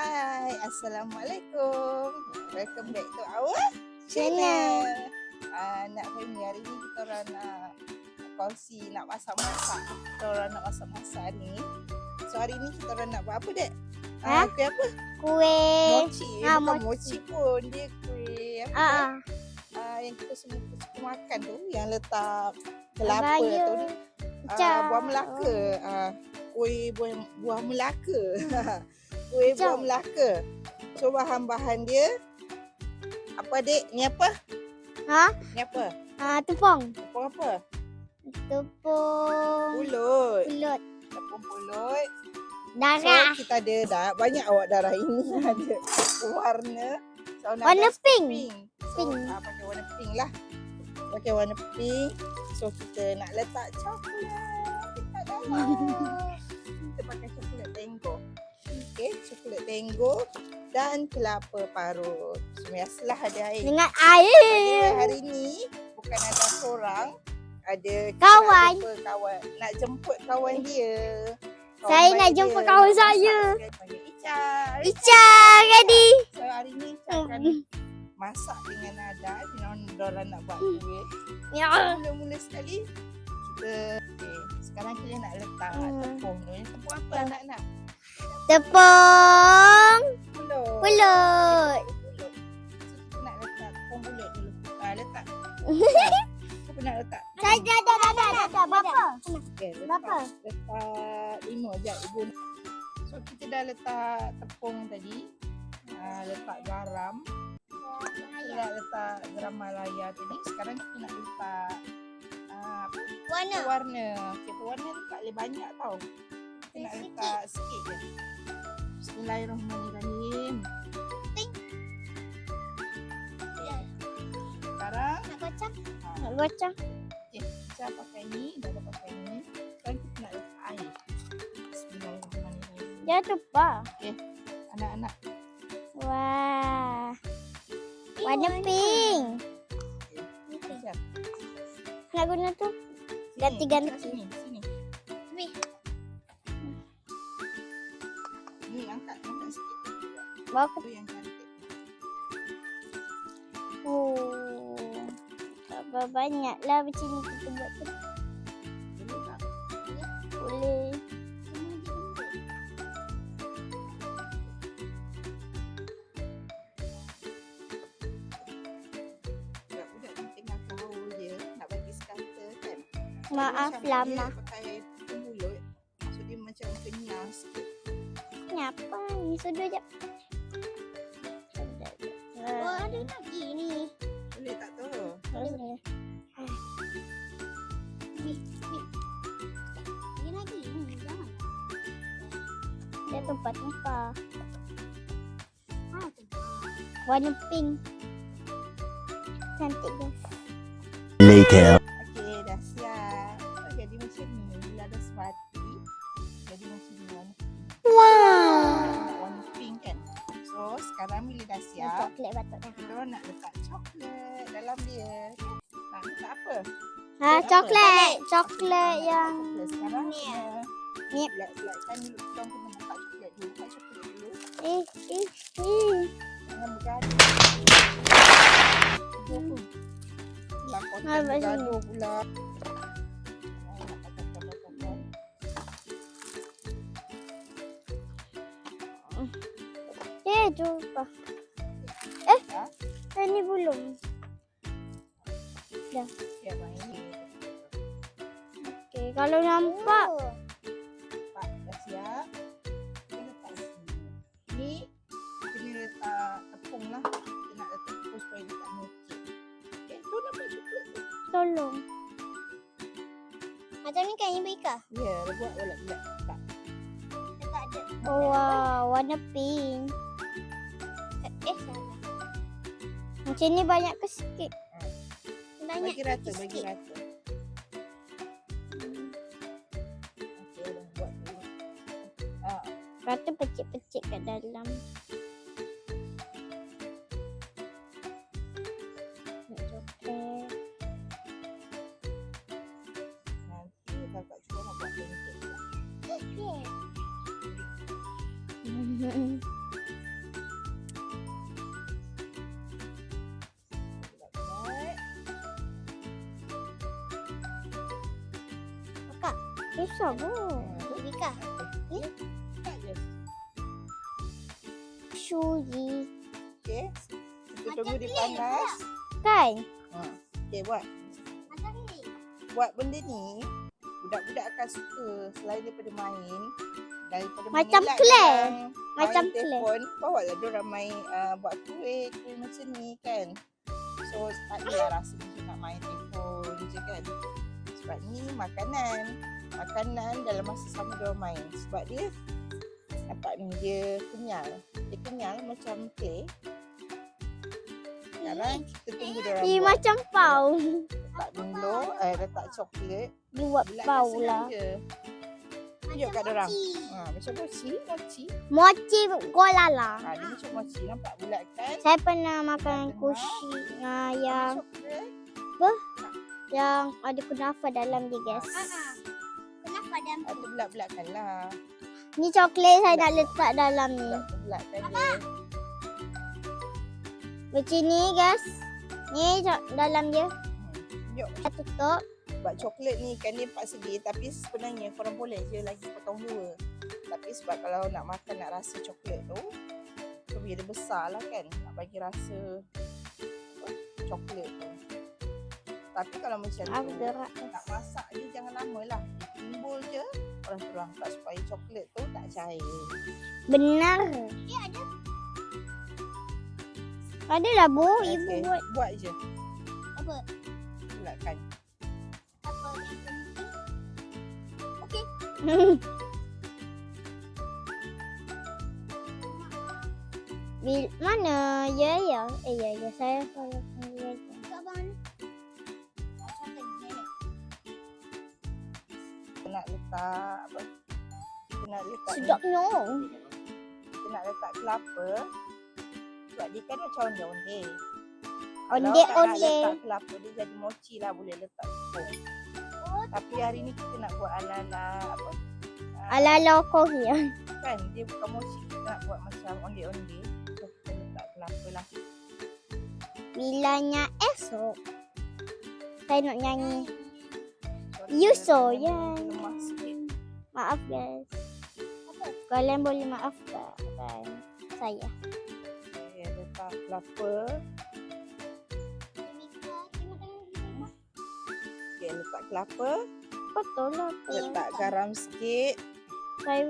Hai, Assalamualaikum. Welcome back to our channel. Nak Fahmi, hari ni kita orang nak kongsi nak masak-masak. Kita orang nak masak-masak hari ni. So hari ni kita orang nak buat apa, Dek? Kuih apa? Kuih Mochi. Bukan mochi pun, dia kuih apa? Yang kita semua suka makan tu, yang letak kelapa tu. Buah Melaka. Kuih buah Melaka. Kuih buah Melaka. So bahan-bahan dia apa, Dek? Ni apa? Ni apa? Tepung. Tepung apa? Tepung Pulut. Tepung pulut. Darah. So kita ada banyak awak darah ini ada warna. So, Warna pink. So, pakai warna pink lah. Pakai warna pink. So kita nak letak coklat dekat dalam. Kita pakai coklat Tango. Okey, coklat Tango dan kelapa parut. So, biasalah ada air. Dengan air. Hari ni bukan ada seorang, ada Kawan. Nak jemput kawan dia. Saya nak jumpa kawan saya. Panggil Ica. Ica, ready. So hari ni Ica akan masak dengan Nada. Diorang nak buat kuih. Ya. Mula-mula sekali kita sekarang kita nak letak tepung tu. Tepung apa anak-anak? Tepung Pulut. pulut. So kita nak letak tepung pulut dulu. Letak. Siapa nak letak? Saya dah. Berapa? Okay, Berapa? Letak 5 je ibu. So kita dah letak tepung tadi. Letak garam. Kita dah letak garam Malaya tadi. Sekarang kita nak letak Warna. warna. Okay, warna tu tak boleh banyak tau. Kita nak letak sikit je. Bismillahirrahmanirrahim. Sekarang Nak gocang? Nak gocang. kita pakai ni, dah pakai ni. Sekarang kita nak letak air. Bismillahirrahmanirrahim. Jangan lupa. Anak-anak. Wah. Warna pink. Sekejap. Nak guna tu? Ganti-ganti. Sini. Ni angkat sikit. Bawa Tu yang cantik. Tak banyak lah macam ni kita buat tu. Boleh tak? Boleh. Budak-budak ni tengah tahu je nak bagi starter kan. Maaf Macam lama. Dia pakai tepung mulut. So dia macam kenyal sikit. Kenapa? Ni sudah je. Oh, ada lagi ni. Boleh tak tu? Boleh. Ada lagi ni. Jangan. Dia tumpah-tumpah. Warna pink. Cantik guys. Later. Okey, dah siap. So, jadi macam ni. Bila ada sepati, jadi macam ni warna pink. Warna pink kan. So, sekarang bila dah siap, Coklat batuk dah. kita orang nak letak coklat dalam dia. Nak letak apa? Coklat. Coklat yang Coklat sekarang ni. ni. Bulat-bulatkan dulu. Kita orang kena letak coklat dulu. Letak coklat dulu. Jangan bergaduh. Bergaduh pula. Jumpa. Ini belum. Dah. Siap ini. Okey, kalau nampak. Pak, dah siap. Kita letak sini. Ni, kita letak tepung lah. Kita nak letak tepung supaya dia tak mecik. Okay, tu nampak coklat tu. Tolong. Macam ni kan Ibu Ika? Ya, buat bulat-bulat. Tak. Tak ada. Oh, wow, warna pink. Salah. Macam ni banyak ke sikit? Banyak. Bagi rata, bagi rata. Okey, dah buat dulu. Rata pecik-pecik kat dalam. Coklat. Nanti kakak cuba nak buat pancake pula. Susah bu. Bika. Tak je. Suri. Okey. Kita tunggu dia panas. Kan? Okey, buat benda ni budak-budak akan suka selain daripada main, daripada Macam mengelak clay. dalam Macam main telefon, bawa lah diorang main buat kuih macam ni kan. So tak adalah rasa macam nak main telefon je kan. Sebab ni makanan dalam masa sama diorang main. Sebab dia nampak ni dia kenyal macam clay. Sekarang kita tunggu diorang buat. Macam pau. Letak Milo, letak coklat. Dia buat pau lah. Tunjuk kat diorang. Macam mochi. Mochi golala. Dia macam mochi. Nampak bulat kan? Saya pernah makan kushi yang Coklat. yang ada kunafa dalam dia guys. Kunafa dalam tu. Bulat-bulatkan lah. Ni coklat saya nak letak dalam ni. Bulat-bulatkan dia. Macam ni guys. Ni dalam dia. Tunjuk. Kita tutup. Sebab coklat ni kan dia 4 segi. Tapi sebenarnya korang boleh je lagi potong 2. Tapi sebab kalau nak makan nak rasa coklat tu, so biar dia besar lah kan. Nak bagi rasa coklat tu. Tapi kalau macam tu nak masak je jangan lama lah. Timbul je orang tu angkat supaya coklat tu tak cair. Benar. Ya ada. Adalah bu, ibu buat. Buat je. Apa? Bulatkan. Apa yang penting? Okey. Mana? Ya. Ya saya kalau panggil. Kat mana? Kita nak letak apa? Kita nak letak Sedapnya. Kita nak letak kelapa. Sebab dia kan macam onde-onde. Onde-onde. Kalau tak nak letak kelapa dia jadi mochi lah, boleh letak tepung. Tapi hari ni kita nak buat ala-ala apa? Ala-ala Korea. Kan dia bukan mochi, kita nak buat macam onde-onde. So kita letak kelapa lah. Bilanya esok saya nak nyanyi. Yuso ya. Maaf guys. Kalian boleh maafkan saya. Okay, letak kelapa. Okay, letak kelapa. Betul lah. Letak garam sikit. Saya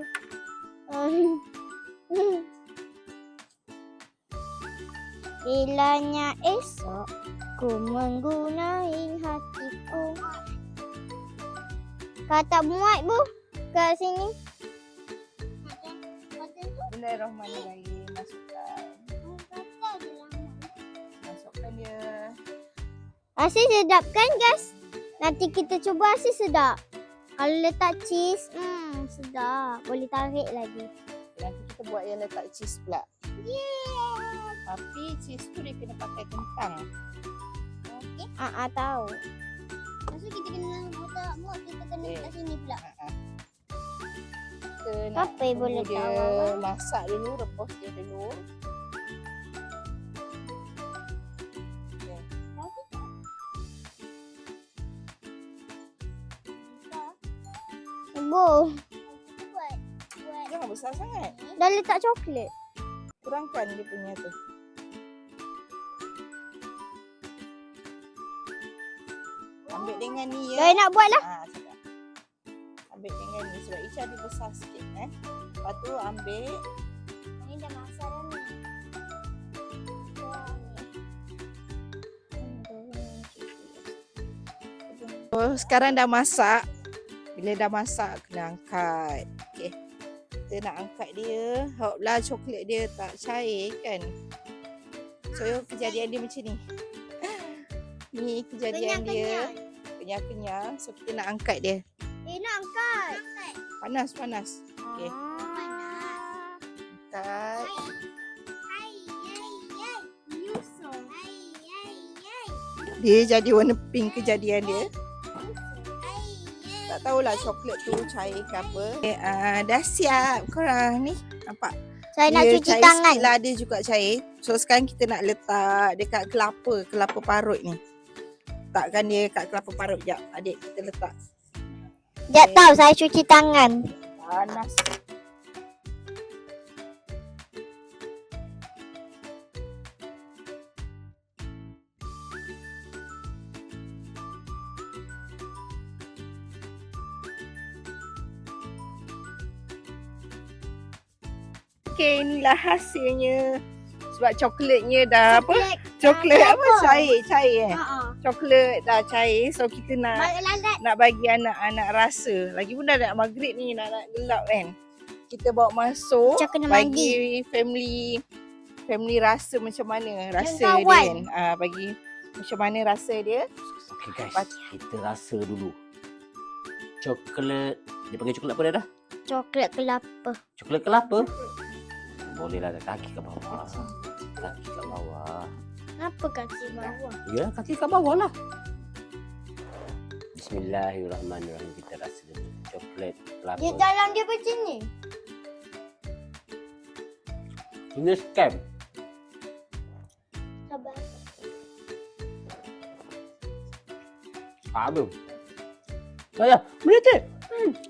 bilanya esok ku menggunakan hatiku. Kata muat bu kat sini. Bismillahirrahmanirrahim. Masukkan dia. Asyik sedap kan guys? Nanti kita cuba asyik sedap. Kalau letak cheese, sedap. Boleh tarik lagi. Nanti kita buat yang letak cheese pula. Tapi cheese tu dia kena pakai kentang. Okey. Tahu. Maksud kita kena letak muat, kita kena letak sini pula. Kita nak Apa yang boleh dia tahu? masak dulu, rebus dia dulu. Ibu. Jangan besar sangat. Dah letak coklat. Kurangkan dia punya tu. Ambil dengan ni ya. Dah nak buat lah. Sedap. Ambil dengan ni sebab Ica dia besar sikit Lepas tu ambil. Ini dah masak dah ni. Sekarang dah masak. Bila dah masak kena angkat. Okey. Kita nak angkat dia. Hoplah coklat dia tak cair kan. So kejadian dia macam ni. Ni kejadian dia. Kenyal-kenyal. So kita nak angkat dia. Nak angkat. Panas. Okey. Angkat. Dia jadi warna pink kejadian dia. Tak tahulah coklat tu cair ke apa. Dah siap korang ni. Nampak? Saya nak cuci cair tangan. sikit lah, dia juga cair. So sekarang kita nak letak dekat kelapa parut ni. Letakkan dia kat kelapa parut. Sekejap adik kita letak. Sekejap tahu saya cuci tangan. Panas. Okay, inilah hasilnya. Sebab coklatnya dah apa? Coklat apa? Cair. Coklat dah cair. So kita nak bagi anak-anak rasa. Lagi pun dah nak maghrib ni, nak gelap kan. Kita bawa masuk, bagi family rasa macam mana rasa dia kan. Bagi macam mana rasa dia. Okay guys, kita rasa dulu. Coklat, dia panggil coklat apa dah? Coklat kelapa. Coklat kelapa? Bolehlah kaki ke bawah. Kaki kat bawah. Kenapa kaki bawah? Ya, kaki kat bawah lah. Bismillahirrahmanirrahim. Kita rasa dulu coklat kelapa. Dia dalam dia macam ni. Ini scam. Sabar. Apa? Saya, menitik.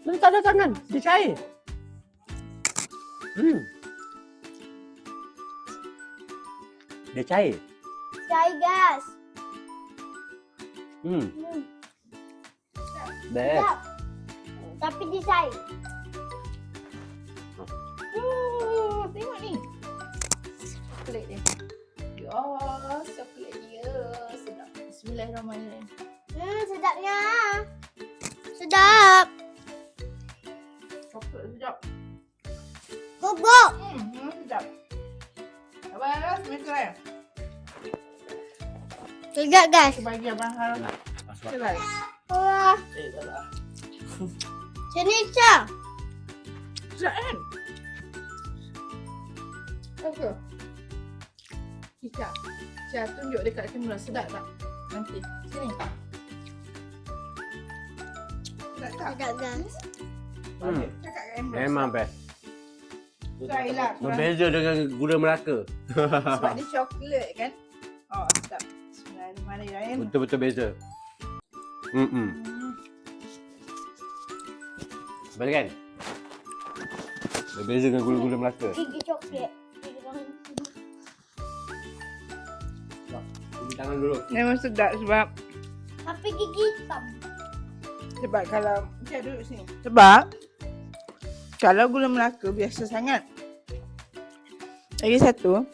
Letak dah tangan. Dia cair. Dia cair. Cair gas. Best. Sedap. Tapi dia cair. Tengok ni. Coklat dia. Ya, coklat dia. Sedap. Bismillahirrahmanirrahim. Sedapnya. Sedap. Coklat sedap. Bubuk. Sedap. Abang, semester Sedap guys. bagi Abang Harun. Selai. Wah. Tak lah. Sini Cah. Sedap kan? Apa? Cik, tunjuk dekat kamera. Sedap tak? Nanti. Sini. Sedap tak? Sedap guys. Cakap kat kamera. Memang best. Try lah. Berbeza dengan gula Melaka. Sebab dia coklat kan? Oh, sedap. Bismillahirrahmanirrahim. Betul-betul beza. Betul kan? Berbeza dengan gula-gula Melaka. Gigi coklat. Cuci tangan dulu. Memang sedap sebab Tapi gigi hitam. kalau Cik duduk sini. Sebab kalau gula Melaka biasa sangat. Lagi satu,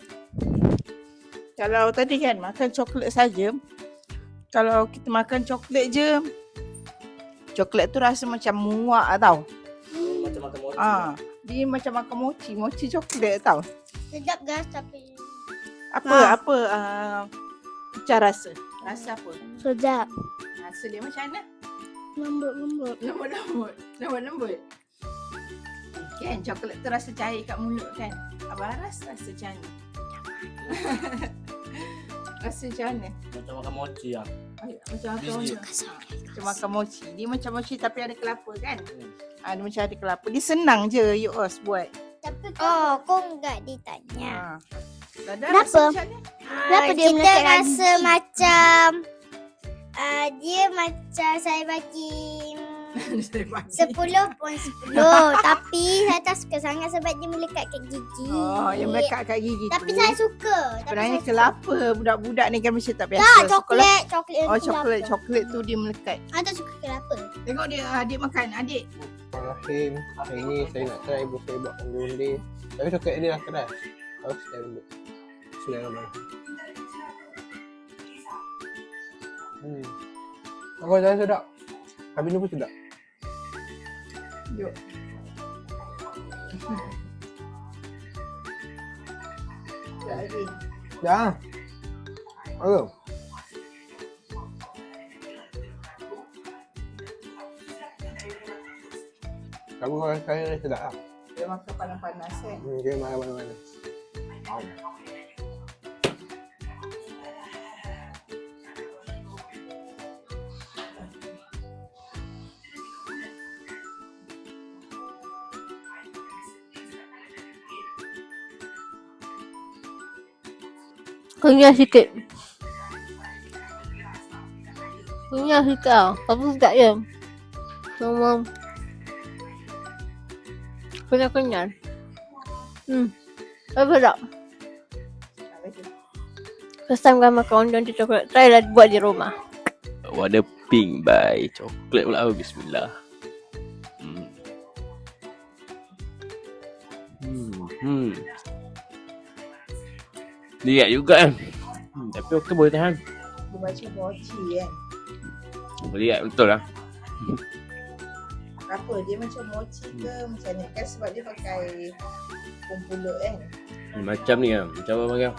kalau tadi kan makan coklat saja, kalau kita makan coklat je, coklat tu rasa macam muak tau. Macam makan mochi. Dia macam makan mochi coklat tau. Sedap guys tapi Apa Macam rasa apa? sedap. Rasa dia macam mana? Lembut-lembut. Lembut. Kan coklat tu rasa cair kat mulut kan. Abang rasa macam mana? Rasa macam mana? Macam makan mochi lah. Macam makan Biji. mochi. Macam makan mochi. Dia macam mochi tapi ada kelapa kan? Dia macam ada kelapa. Dia senang je Yos buat. Tapi kau enggak ditanya. Dadah Kenapa? rasa macam mana? Kenapa dia kita rasa macam dia macam saya bagi 10 pun 10. Tapi saya tak suka sangat sebab dia melekat kat gigi. Oh, yang melekat kat gigi tu. Tapi saya suka. Sebenarnya kelapa budak-budak ni kan mesti tak biasa. Tak, Sekolah- coklat. Oh, coklat tu dia melekat. Saya tak suka kelapa. Tengok dia adik makan. Adik. Rahim, hari ni saya nak try ibu saya buat onde-onde. Tapi coklat dia dah keras. Harus saya lembut. Bismillahirrahmanirrahim. Aku rasa sedap. Habis ni pun sedap. Jom. Lagi. Dah. Ayo. Kamu orang saya sedap lah. Dia makan panas-panas kan. Dia mana-mana. Kunyah sikit. Kunyah sikit tau. Tapi sedap je. Memang kenyal-kenyal. Apa tak? First time kan makan Ondon tu coklat. Try lah buat di rumah. Warna pink by coklat pula. Bismillah. Lihat juga kan. Tapi okey boleh tahan. Dia macam mochi kan. Lihat betul lah. Apa dia macam mochi ke macam ni kan sebab dia pakai kumpulut kan. Macam ni lah. Macam apa panggil?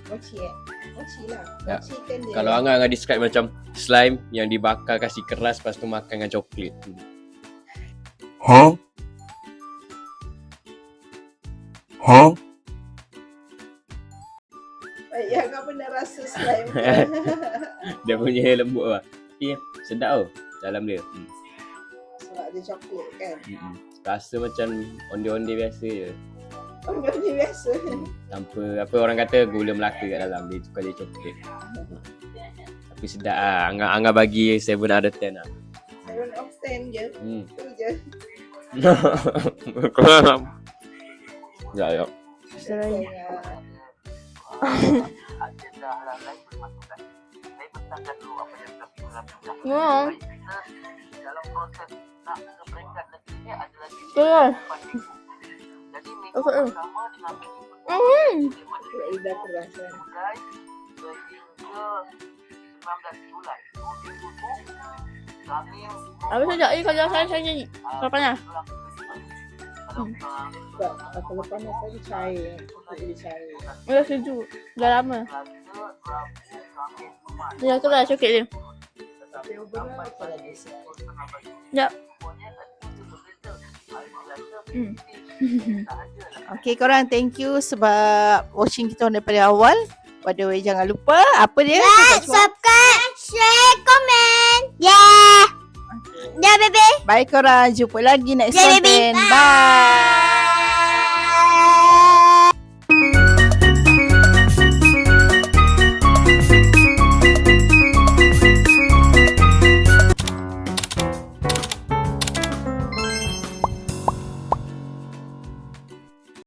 Mochi kan. Mochi lah. Ya. Mochi kan dia. Kalau Angah describe macam slime yang dibakar kasih keras lepas tu makan dengan coklat. Baik, yang kau pernah rasa slime ke? Dia punya lembut lah. Tapi sedap tau dalam dia. Sebab dia coklat kan. Rasa macam onde-onde biasa je. Orang dia biasa. Tanpa apa orang kata gula Melaka kat dalam. Dia tukar jadi coklat. Tapi sedap lah. Angah bagi 7 out of 10 lah. 7 of 10 je. Tu je. Ya. Ya. Betul. Okey. Lidah keras kan. Apa saja? Kalau saya nyanyi. Kalau panas. Sebab kalau panas tadi cair. Dia cair. Dah sejuk. Dah lama. Ya, tu lah coklat dia. Dia berapa lagi? Ya. Okay korang, thank you sebab watching kita daripada awal. By the way, jangan lupa apa dia? Like, subscribe, share, komen. Yeah. Yeah, baby. Bye korang, jumpa lagi next Yeah, baby. content. Bye.